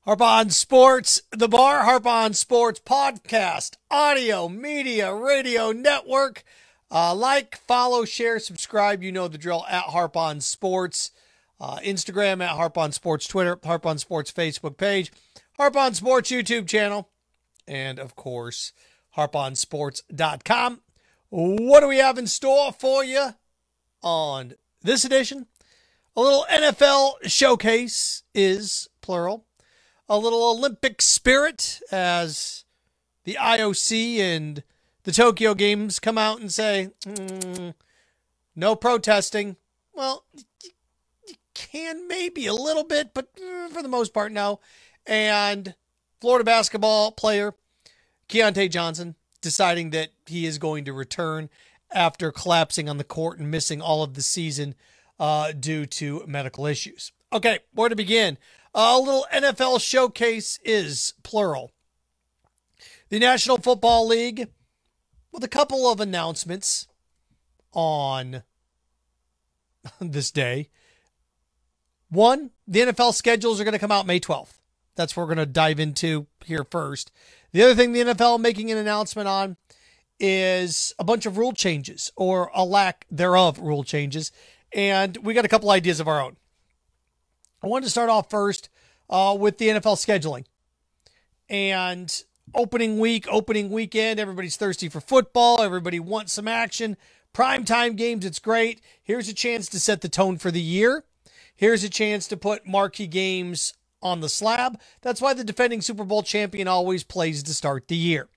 Harp on Sports, the Bar, Harp on Sports podcast, audio, media, radio network. Like, follow, share, subscribe. You know the drill at Harp on Sports. Instagram at Harp on Sports, Twitter, Harp on Sports Facebook page, Harp on Sports YouTube channel, and of course, harponsports.com. What do we have in store for you on this edition? A little NFL showcase is plural. A little Olympic spirit as the IOC and the Tokyo Games come out and say, no protesting. Well, you can maybe a little bit, but for the most part, no. And Florida basketball player Keyontae Johnson deciding that he is going to return after collapsing on the court and missing all of the season due to medical issues. Okay, where to begin? A little NFL showcase is plural. The National Football League with a couple of announcements on this day. One, the NFL schedules are going to come out May 12th. That's what we're going to dive into here first. The other thing the NFL making an announcement on is a bunch of rule changes or a lack thereof rule changes. And we got a couple ideas of our own. I wanted to start off first with the NFL scheduling. And opening week, opening weekend, everybody's thirsty for football. Everybody wants some action. Primetime games, it's great. Here's a chance to set the tone for the year. Here's a chance to put marquee games on the slab. That's why the defending Super Bowl champion always plays to start the year.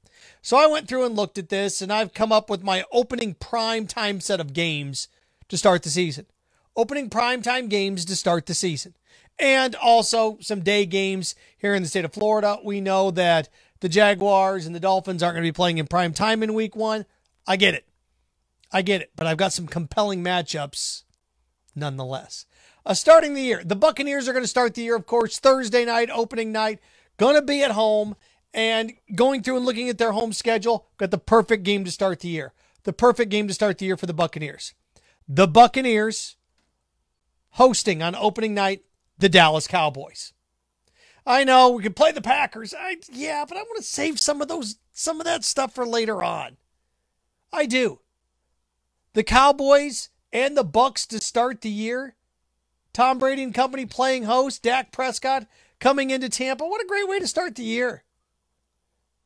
So I went through and looked at this, and I've come up with my opening primetime set of games to start the season. Opening primetime games to start the season. And also some day games here in the state of Florida. We know that the Jaguars and the Dolphins aren't going to be playing in prime time in week one. I get it. But I've got some compelling matchups nonetheless. Starting the year, the Buccaneers are going to start the year, of course, Thursday night, opening night. Going to be at home, and going through and looking at their home schedule, got the perfect game to start the year. The perfect game to start the year for the Buccaneers. The Buccaneers hosting on opening night the Dallas Cowboys. I know we can play the Packers. But I want to save some of that stuff for later on. I do. The Cowboys and the Bucs to start the year. Tom Brady and company playing host. Dak Prescott coming into Tampa. What a great way to start the year.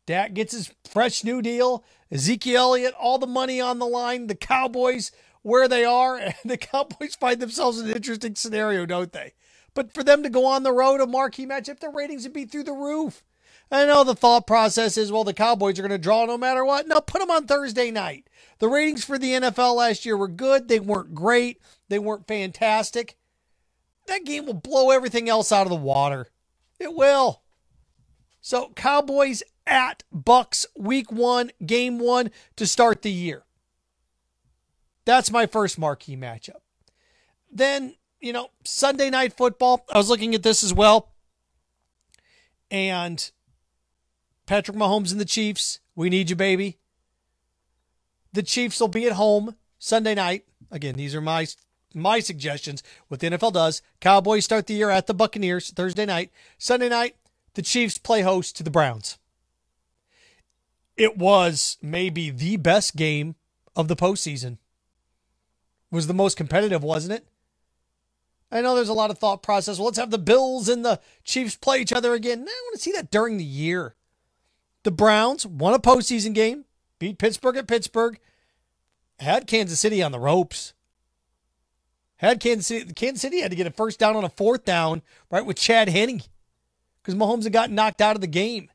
Dak gets his fresh new deal. Ezekiel Elliott, all the money on the line. The Cowboys where they are. And the Cowboys find themselves in an interesting scenario, don't they? But for them to go on the road, a marquee matchup, their ratings would be through the roof. I know the thought process is, well, the Cowboys are going to draw no matter what. No, put them on Thursday night. The ratings for the NFL last year were good. They weren't great. They weren't fantastic. That game will blow everything else out of the water. It will. So Cowboys at Bucs week one, game one to start the year. That's my first marquee matchup. Then, Sunday night football. I was looking at this as well. And Patrick Mahomes and the Chiefs. We need you, baby. The Chiefs will be at home Sunday night. Again, these are my suggestions. What the NFL does. Cowboys start the year at the Buccaneers Thursday night. Sunday night, the Chiefs play host to the Browns. It was maybe the best game of the postseason. It was the most competitive, wasn't it? I know there's a lot of thought process. Well, let's have the Bills and the Chiefs play each other again. I want to see that during the year. The Browns won a postseason game, beat Pittsburgh at Pittsburgh, had Kansas City on the ropes. Kansas City had to get a first down on a fourth down, right, with Chad Henne, because Mahomes had gotten knocked out of the game.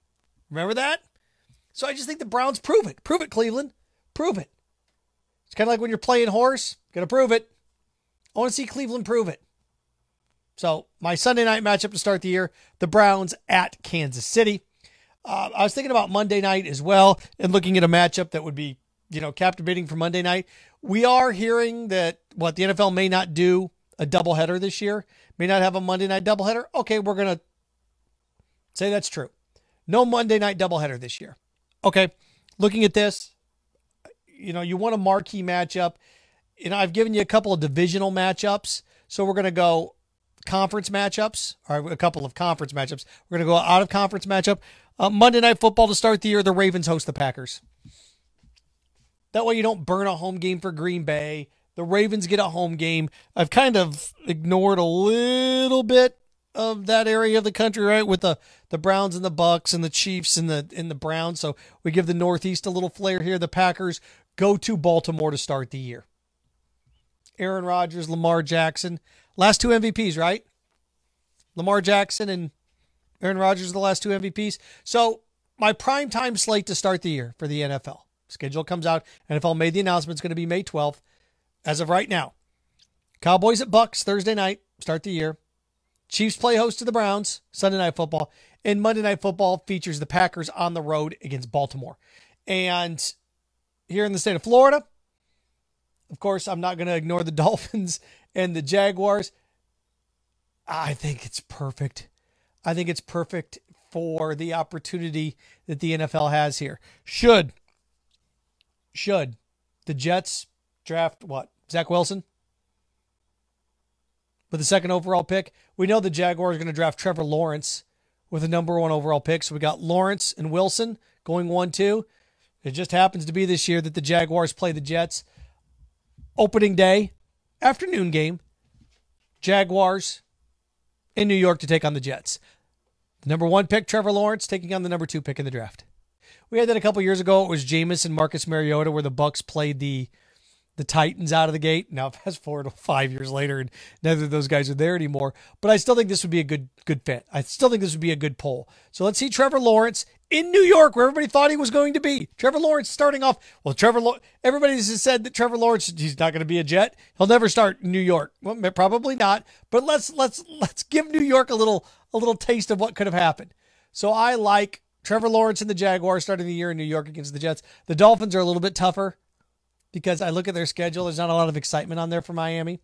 Remember that? So I just think the Browns prove it. Prove it, Cleveland. Prove it. It's kind of like when you're playing horse. Got to prove it. I want to see Cleveland prove it. So my Sunday night matchup to start the year, the Browns at Kansas City. I was thinking about Monday night as well and looking at a matchup that would be, captivating for Monday night. We are hearing that the NFL may not do a doubleheader this year, may not have a Monday night doubleheader. Okay, we're going to say that's true. No Monday night doubleheader this year. Okay, looking at this, you want a marquee matchup. I've given you a couple of divisional matchups, so we're going to go conference matchups, or a couple of conference matchups. We're going to go out of conference matchup. Monday Night Football to start the year, the Ravens host the Packers. That way you don't burn a home game for Green Bay. The Ravens get a home game. I've kind of ignored a little bit of that area of the country, right, with the Browns and the Bucks and the Chiefs and the Browns. So we give the Northeast a little flair here. The Packers go to Baltimore to start the year. Aaron Rodgers, Lamar Jackson. Last two MVPs, right? Lamar Jackson and Aaron Rodgers are the last two MVPs. So my primetime slate to start the year for the NFL. Schedule comes out. NFL made the announcement. It's going to be May 12th. As of right now, Cowboys at Bucks Thursday night, start the year. Chiefs play host to the Browns, Sunday Night Football. And Monday Night Football features the Packers on the road against Baltimore. And here in the state of Florida, of course, I'm not going to ignore the Dolphins and the Jaguars. I think it's perfect. I think it's perfect for the opportunity that the NFL has here. Should the Jets draft what? Zach Wilson? With the second overall pick. We know the Jaguars are going to draft Trevor Lawrence with the number 1 overall pick. So we got Lawrence and Wilson going 1-2. It just happens to be this year that the Jaguars play the Jets. Opening day, afternoon game. Jaguars in New York to take on the Jets. The number 1 pick, Trevor Lawrence, taking on the number 2 pick in the draft. We had that a couple years ago. It was Jameis and Marcus Mariota where the Bucks played the Titans out of the gate. Now, fast forward to 5 years later, and neither of those guys are there anymore. But I still think this would be a good fit. I still think this would be a good poll. So let's see Trevor Lawrence in New York, where everybody thought he was going to be. Trevor Lawrence starting off. Well, everybody has said that Trevor Lawrence, he's not going to be a Jet. He'll never start in New York. Well, probably not. But let's give New York a little taste of what could have happened. So I like Trevor Lawrence and the Jaguars starting the year in New York against the Jets. The Dolphins are a little bit tougher, because I look at their schedule. There's not a lot of excitement on there for Miami.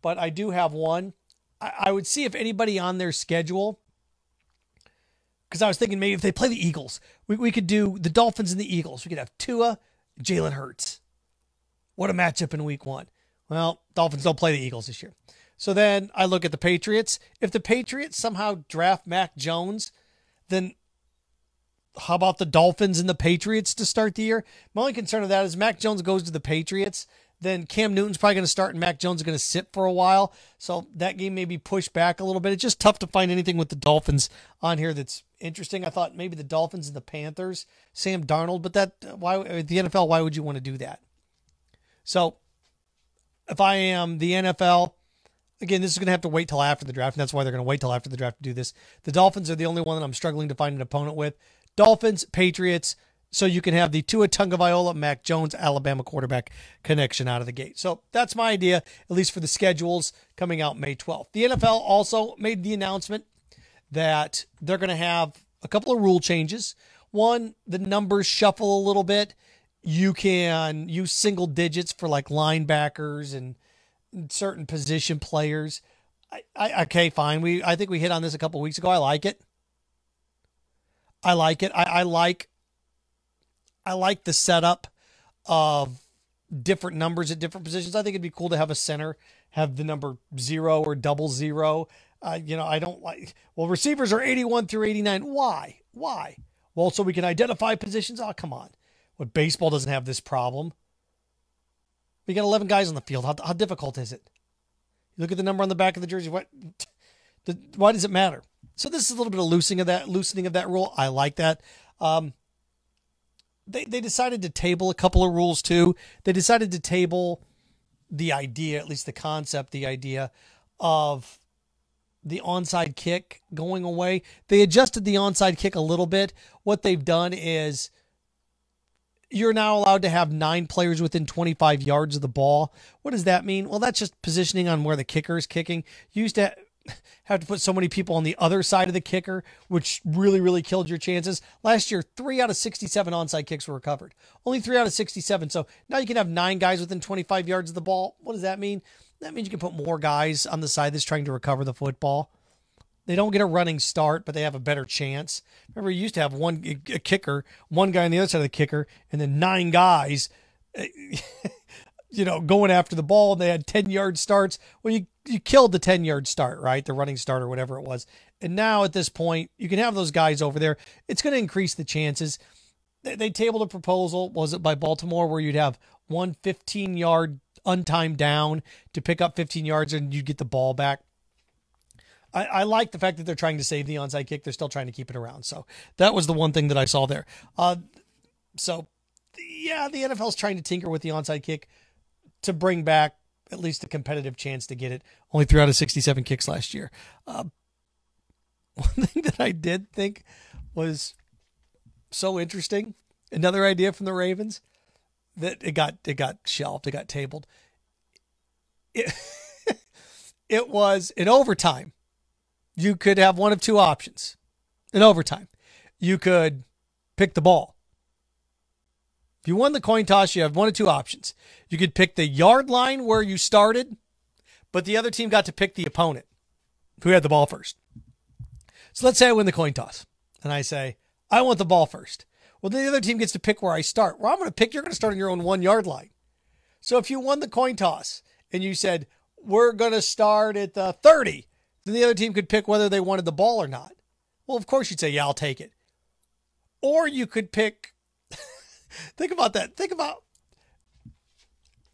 But I do have one. I would see if anybody on their schedule, because I was thinking maybe if they play the Eagles, we could do the Dolphins and the Eagles. We could have Tua, Jalen Hurts. What a matchup in week 1. Well, Dolphins don't play the Eagles this year. So then I look at the Patriots. If the Patriots somehow draft Mac Jones, then how about the Dolphins and the Patriots to start the year? My only concern of that is Mac Jones goes to the Patriots, then Cam Newton's probably going to start and Mac Jones is going to sit for a while. So that game may be pushed back a little bit. It's just tough to find anything with the Dolphins on here that's interesting. I thought maybe the Dolphins and the Panthers, Sam Darnold, but the NFL, why would you want to do that? So if I am the NFL, again, this is going to have to wait till after the draft, and that's why they're going to wait till after the draft to do this. The Dolphins are the only one that I'm struggling to find an opponent with. Dolphins, Patriots, so you can have the Tua Tagovailoa, Mac Jones, Alabama quarterback connection out of the gate. So that's my idea, at least for the schedules coming out May 12th. The NFL also made the announcement that they're going to have a couple of rule changes. One, the numbers shuffle a little bit. You can use single digits for like linebackers and certain position players. Okay, fine. I think we hit on this a couple of weeks ago. I like it. I like the setup of different numbers at different positions. I think it'd be cool to have a center have the number 0 or 00. I don't like, well, receivers are 81 through 89. Why? Well, so we can identify positions. Oh, come on. What, baseball doesn't have this problem. We got 11 guys on the field. How difficult is it? You look at the number on the back of the jersey. Why does it matter? So this is a little bit of loosening of that rule. I like that. They decided to table a couple of rules too. They decided to table the idea, at least the concept, the idea of the onside kick going away. They adjusted the onside kick a little bit. What they've done is you're now allowed to have 9 players within 25 yards of the ball. What does that mean? Well, that's just positioning on where the kicker is kicking. You used to have to put so many people on the other side of the kicker, which really, really killed your chances. Last year, 3 out of 67 onside kicks were recovered. Only 3 out of 67. So now you can have 9 guys within 25 yards of the ball. What does that mean? That means you can put more guys on the side that's trying to recover the football. They don't get a running start, but they have a better chance. Remember, you used to have a kicker, one guy on the other side of the kicker, and then 9 guys. going after the ball, and they had 10-yard starts. Well, you killed the 10-yard start, right? The running start or whatever it was. And now at this point, you can have those guys over there. It's going to increase the chances. They tabled a proposal, was it by Baltimore, where you'd have one 15-yard untimed down to pick up 15 yards and you get the ball back. I like the fact that they're trying to save the onside kick. They're still trying to keep it around. So that was the one thing that I saw there. The NFL's trying to tinker with the onside kick to bring back at least a competitive chance to get it. Only 3 out of 67 kicks last year. One thing that I did think was so interesting, another idea from the Ravens, that it got shelved, it got tabled. It was in overtime. You could have one of two options. In overtime, you could pick the ball. If you won the coin toss, you have one of two options. You could pick the yard line where you started, but the other team got to pick the opponent who had the ball first. So let's say I win the coin toss, and I say, I want the ball first. Well, then the other team gets to pick where I start. Well, I'm going to pick, you're going to start on your own 1-yard line. So if you won the coin toss, and you said, we're going to start at the 30, then the other team could pick whether they wanted the ball or not. Well, of course you'd say, yeah, I'll take it. Or you could pick, think about that. Think about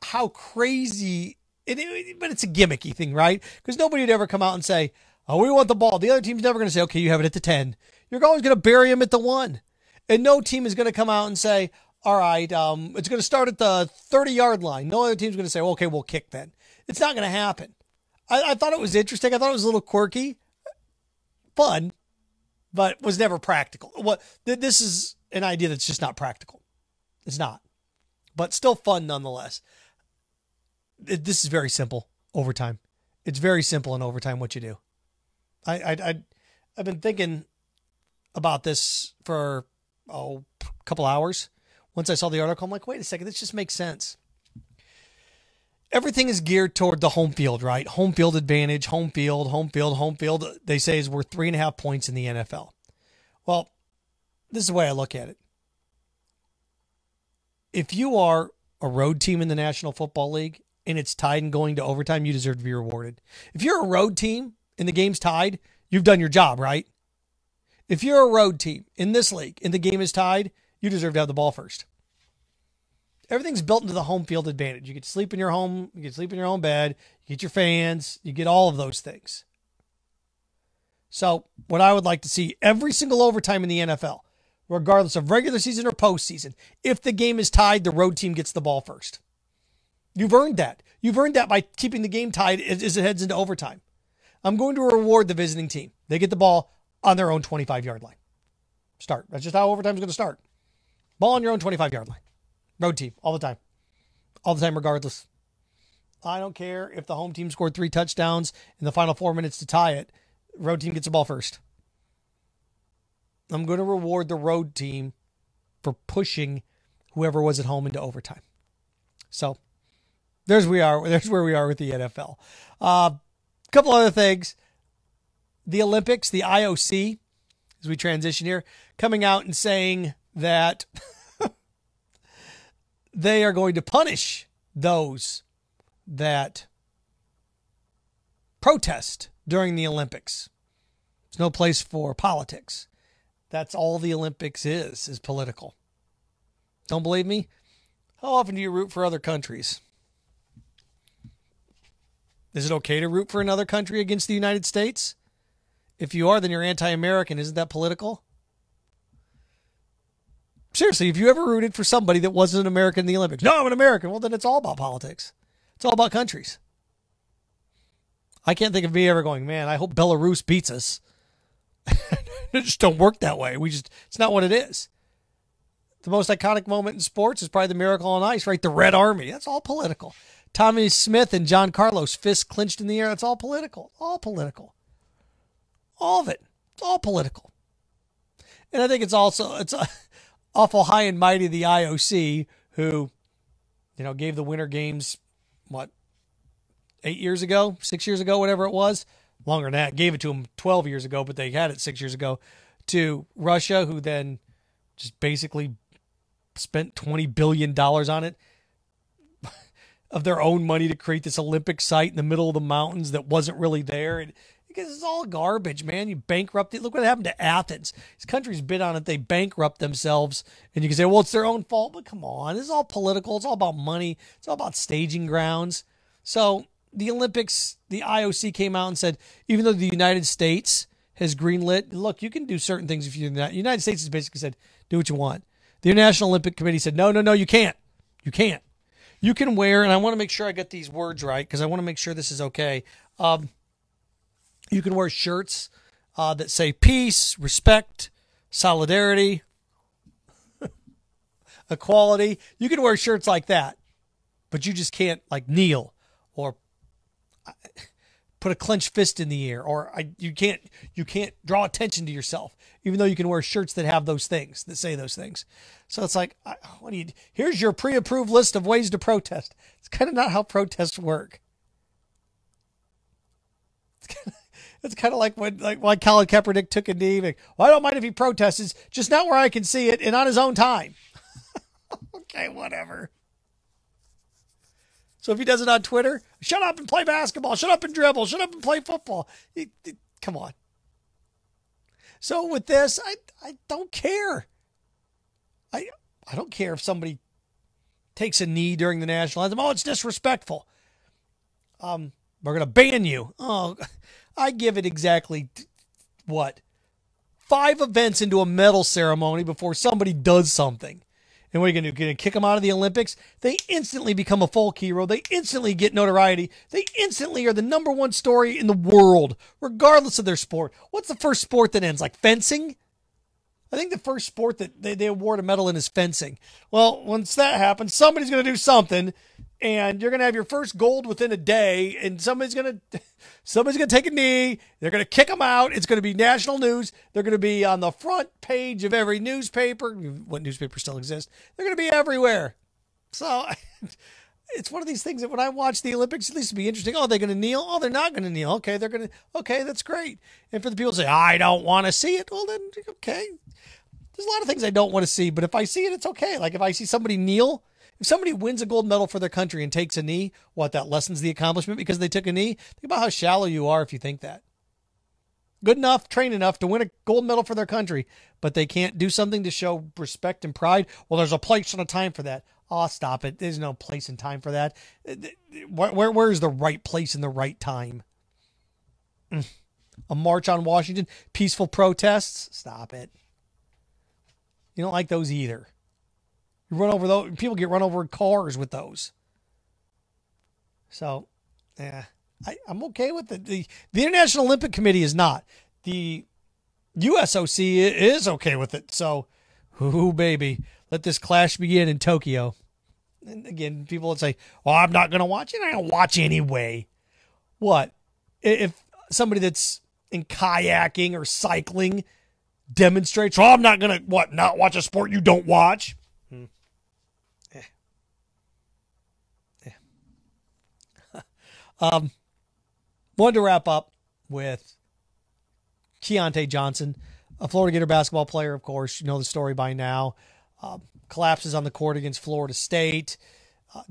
how crazy, but it's a gimmicky thing, right? Because nobody would ever come out and say, oh, we want the ball. The other team's never going to say, okay, you have it at the 10. You're always going to bury him at the 1. And no team is going to come out and say, all right, it's going to start at the 30-yard line. No other team's going to say, well, okay, we'll kick then. It's not going to happen. I thought it was interesting. I thought it was a little quirky, fun, but was never practical. This is an idea that's just not practical. It's not, but still fun nonetheless. This is very simple. Overtime. It's very simple in overtime what you do. I've been thinking about this for a couple hours. Once I saw the article, I'm like, wait a second, this just makes sense. Everything is geared toward the home field, right? Home field advantage, home field. They say is worth 3.5 points in the NFL. Well, this is the way I look at it. If you are a road team in the National Football League and it's tied and going to overtime, you deserve to be rewarded. If you're a road team and the game's tied, you've done your job, right? If you're a road team in this league and the game is tied, you deserve to have the ball first. Everything's built into the home field advantage. You get to sleep in your home. You get to sleep in your own bed. You get your fans. You get all of those things. So what I would like to see every single overtime in the NFL, regardless of regular season or postseason, if the game is tied, the road team gets the ball first. You've earned that. You've earned that by keeping the game tied as it heads into overtime. I'm going to reward the visiting team. They get the ball on their own 25-yard line. Start. That's just how overtime is going to start. Ball on your own 25-yard line. Road team, all the time. All the time, regardless. I don't care if the home team scored 3 touchdowns in the final 4 minutes to tie it. Road team gets the ball first. I'm going to reward the road team for pushing whoever was at home into overtime. So, there's where we are with the NFL. A couple other things. The Olympics, the IOC, as we transition here, coming out and saying that they are going to punish those that protest during the Olympics. There's no place for politics. That's all the Olympics is political. Don't believe me? How often do you root for other countries? Is it okay to root for another country against the United States? If you are, then you're anti-American. Isn't that political? Seriously, have you ever rooted for somebody that wasn't an American in the Olympics? No, I'm an American. Well, then it's all about politics. It's all about countries. I can't think of me ever going, man, I hope Belarus beats us. It just don't work that way. It's not what it is. The most iconic moment in sports is probably the Miracle on Ice, right? The Red Army. That's all political. Tommy Smith and John Carlos, fists clenched in the air. That's all political. All political. All of it. It's all political. And I think it's awful high and mighty, the IOC, who, gave the Winter Games, 8 years ago, 6 years ago, whatever it was, longer than that, gave it to them 12 years ago, but they had it 6 years ago, to Russia, who then just basically spent $20 billion on it. of their own money to create this Olympic site in the middle of the mountains that wasn't really there. And because it's all garbage, man. You bankrupt it. Look what happened to Athens. These countries bid on it. They bankrupt themselves. And you can say, well, it's their own fault. But come on. This is all political. It's all about money. It's all about staging grounds. So the Olympics, the IOC came out and said, even though the United States has greenlit, look, you can do certain things if you're not. The United States has basically said, do what you want. The International Olympic Committee said, no, you can't. You can't. You can wear, and I want to make sure I get these words right because I want to make sure this is okay. You can wear shirts that say peace, respect, solidarity, equality. You can wear shirts like that, but you just can't like kneel or put a clenched fist in the air, or you can't draw attention to yourself, even though you can wear shirts that have those things, that say those things. So it's like, here's your pre-approved list of ways to protest. It's kind of not how protests work. It's kind of like why Colin Kaepernick took a knee. Like, well, I don't mind if he protests, just not where I can see it and on his own time. Okay, whatever. So if he does it on Twitter, shut up and play basketball, shut up and dribble, shut up and play football. Come on. So with this, I don't care. I don't care if somebody takes a knee during the national anthem. Oh, it's disrespectful. We're going to ban you. Oh, I give it exactly, 5 events into a medal ceremony before somebody does something. And what are you going to do? Going to kick them out of the Olympics? They instantly become a folk hero. They instantly get notoriety. They instantly are the #1 story in the world, regardless of their sport. What's the first sport that ends? Like fencing? I think the first sport that they award a medal in is fencing. Well, once that happens, somebody's going to do something, and you're going to have your first gold within a day, and somebody's going to take a knee. They're going to kick them out. It's going to be national news. They're going to be on the front page of every newspaper. What newspaper still exists? They're going to be everywhere. So it's one of these things that when I watch the Olympics, at least it'd be interesting. Oh, they're going to kneel? Oh, they're not going to kneel. Okay, okay, that's great. And for the people who say, I don't want to see it, well, then, okay. There's a lot of things I don't want to see, but if I see it, it's okay. Like if I see somebody kneel, if somebody wins a gold medal for their country and takes a knee, that lessens the accomplishment because they took a knee? Think about how shallow you are if you think that. Good enough, trained enough to win a gold medal for their country, but they can't do something to show respect and pride? Well, there's a place and a time for that. Oh, stop it. There's no place and time for that. Where is the right place and the right time? A march on Washington? Peaceful protests? Stop it. You don't like those either. You run over those. People get run over in cars with those. So, yeah, I'm okay with it. The International Olympic Committee is not. The USOC is okay with it. So, ooh, baby, let this clash begin in Tokyo. And again, people would say, well, I'm not going to watch it. I'm going to watch anyway. What? If somebody that's in kayaking or cycling demonstrates, I'm not going to, not watch a sport you don't watch? Wanted to wrap up with Keyontae Johnson, a Florida Gator basketball player, of course. You know the story by now. Collapses on the court against Florida State.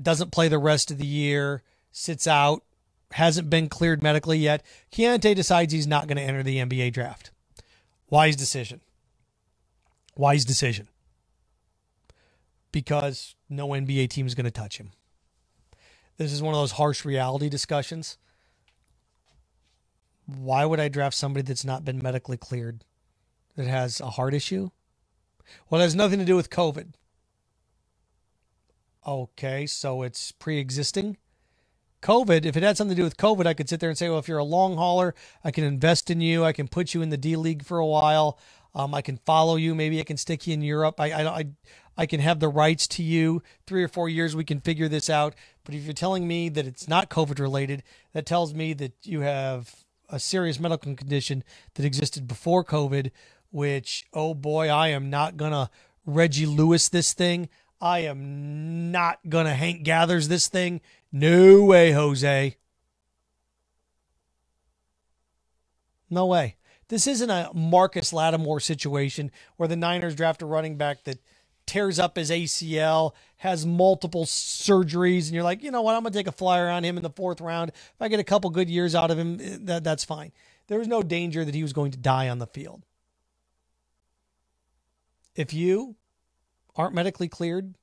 Doesn't play the rest of the year. Sits out. Hasn't been cleared medically yet. Keyontae decides he's not going to enter the NBA draft. Wise decision. Wise decision. Because no NBA team is going to touch him. This is one of those harsh reality discussions. Why would I draft somebody that's not been medically cleared, that has a heart issue? Well, it has nothing to do with COVID. Okay, so it's pre-existing. COVID, if it had something to do with COVID, I could sit there and say, well, if you're a long hauler, I can invest in you. I can put you in the D League for a while. I can follow you. Maybe I can stick you in Europe. I can have the rights to you. 3 or 4 years, we can figure this out. But if you're telling me that it's not COVID related, that tells me that you have a serious medical condition that existed before COVID, which, oh boy, I am not going to Reggie Lewis this thing. I am not going to Hank Gathers this thing. No way, Jose. No way. This isn't a Marcus Lattimore situation where the Niners draft a running back that tears up his ACL, has multiple surgeries, and you're like, you know what, I'm going to take a flyer on him in the 4th round. If I get a couple good years out of him, that's fine. There was no danger that he was going to die on the field. If you aren't medically cleared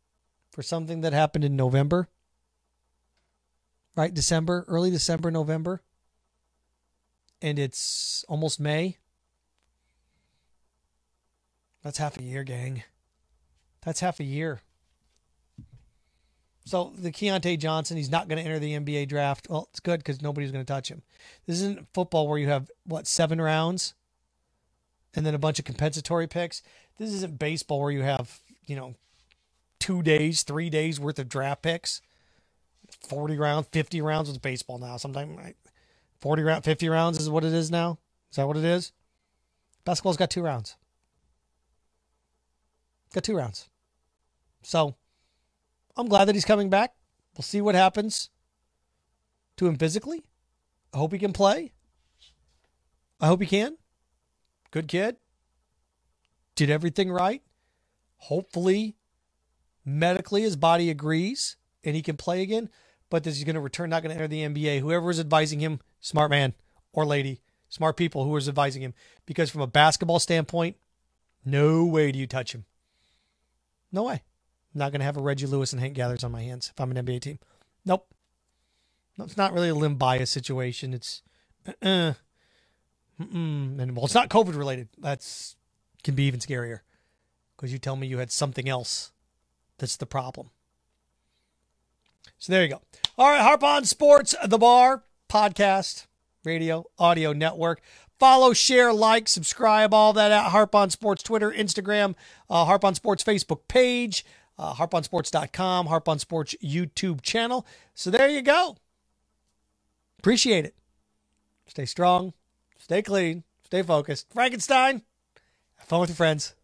for something that happened in November, right, December, early December, November, and it's almost May, that's half a year, gang. That's half a year. So the Keyontae Johnson, he's not going to enter the NBA draft. Well, it's good because nobody's going to touch him. This isn't football where you have, 7 rounds and then a bunch of compensatory picks. This isn't baseball where you have, 2 days, 3 days worth of draft picks. 40 rounds, 50 rounds with baseball now. Sometimes 40 round, 50 rounds is what it is now. Is that what it is? Basketball's got 2 rounds. Got 2 rounds. So I'm glad that he's coming back. We'll see what happens to him physically. I hope he can play. I hope he can. Good kid. Did everything right. Hopefully, medically, his body agrees and he can play again. But this is going to return, not going to enter the NBA. Whoever is advising him, smart man or lady, smart people who is advising him. Because from a basketball standpoint, no way do you touch him. No way. I'm not going to have a Reggie Lewis and Hank Gathers on my hands if I'm an NBA team. Nope. No, it's not really a limb bias situation. It's, and well, it's not COVID related. That's can be even scarier because you tell me you had something else that's the problem. So there you go. All right, Harp on Sports, The Bar, podcast, radio, audio network. Follow, share, like, subscribe, all that at Harp on Sports, Twitter, Instagram, Harp on Sports Facebook page, harponsports.com, Harp on Sports YouTube channel. So there you go. Appreciate it. Stay strong, stay clean, stay focused. Frankenstein, have fun with your friends.